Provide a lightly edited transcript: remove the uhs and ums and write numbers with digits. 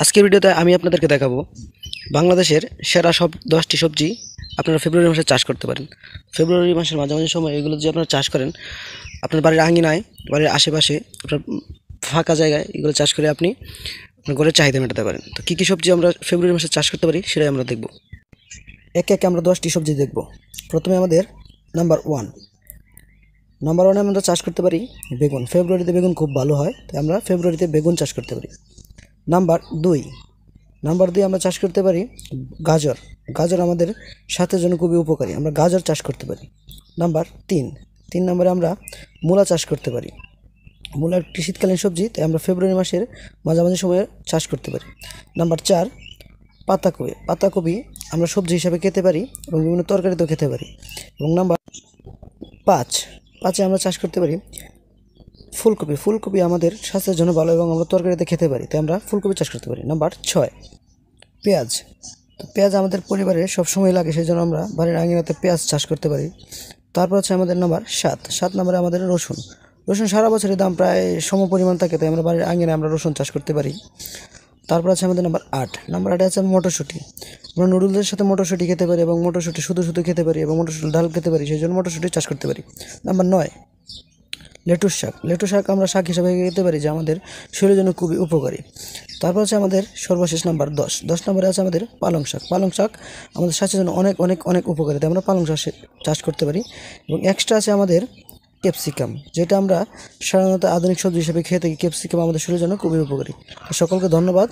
আজকের ভিডিওতে আমি আপনাদেরকে দেখাবো বাংলাদেশের সেরা সব 10টি সবজি আপনারা ফেব্রুয়ারি মাসে চাষ করতে পারেন। ফেব্রুয়ারি মাসের মাঝামাঝি সময় এগুলো যদি আপনারা চাষ করেন, আপনার বাড়ির আঙিনায়, বাড়ির আশেপাশে, আপনার ফাঁকা জায়গায় এগুলো চাষ করে আপনি আপনার ঘরের চাহিদা মেটাতে পারেন। তো কী কী সবজি আমরা ফেব্রুয়ারি মাসে চাষ করতে পারি সেটাই আমরা দেখব। একে একে আমরা 10টি সবজি দেখব। প্রথমে আমাদের নাম্বার ওয়ানে আমরা চাষ করতে পারি বেগুন। ফেব্রুয়ারিতে বেগুন খুব ভালো হয়, তাই আমরা ফেব্রুয়ারিতে বেগুন চাষ করতে পারি। নাম্বার দুই আমরা চাষ করতে পারি গাজর। গাজর আমাদের স্বাস্থ্যের জন্য খুবই উপকারী, আমরা গাজর চাষ করতে পারি। নাম্বার তিন নম্বরে আমরা মূলা চাষ করতে পারি। মূলা একটি শীতকালীন সবজি, তাই আমরা ফেব্রুয়ারি মাসের মাঝামাঝি সময়ে চাষ করতে পারি। নাম্বার 4 পাতাকপি আমরা সবজি হিসাবে খেতে পারি এবং বিভিন্ন তরকারিতেও খেতে পারি। এবং নাম্বার 5 আমরা চাষ করতে পারি ফুলকপি আমাদের স্বাস্থ্যের জন্য ভালো এবং আমরা তরকারিতে খেতে পারি, তাই আমরা ফুলকপি চাষ করতে পারি। নাম্বার 6 পেঁয়াজ। তো পেঁয়াজ আমাদের পরিবারে সবসময় লাগে, সেই জন্য আমরা বাড়ির আঙিনাতে পেঁয়াজ চাষ করতে পারি। তারপর হচ্ছে আমাদের নাম্বার 7 নম্বরে আমাদের রসুন। সারা বছরের দাম প্রায় সমপরিমাণ থাকে, তাই আমরা বাড়ির আঙিনায় আমরা রসুন চাষ করতে পারি। তারপর আছে আমাদের নাম্বার 8 আছে মটরশুঁটি। আমরা নুডলসের সাথে মটরশুঁটি খেতে পারি এবং মটরশুঁটি শুধু খেতে পারি এবং মটরশুঁটি ডাল খেতে পারি, সেই জন্য মটরশুঁটি চাষ করতে পারি। নাম্বার 9 লেটুস শাক আমরা শাক হিসাবে খেতে পারি, যা আমাদের শরীরের জন্য খুবই উপকারী। তারপর আছে আমাদের সর্বশেষ নাম্বার 10 নম্বরে আছে আমাদের পালং শাক আমাদের স্বাস্থ্যের জন্য অনেক অনেক অনেক উপকারী, তাই আমরা পালং শাক চাষ করতে পারি। এবং এক্সট্রা আছে আমাদের ক্যাপসিকাম, যেটা আমরা সাধারণত আধুনিক সবজি হিসেবে খেয়ে থাকি। ক্যাপসিকাম আমাদের শরীরের জন্য খুবই উপকারী। সকলকে ধন্যবাদ।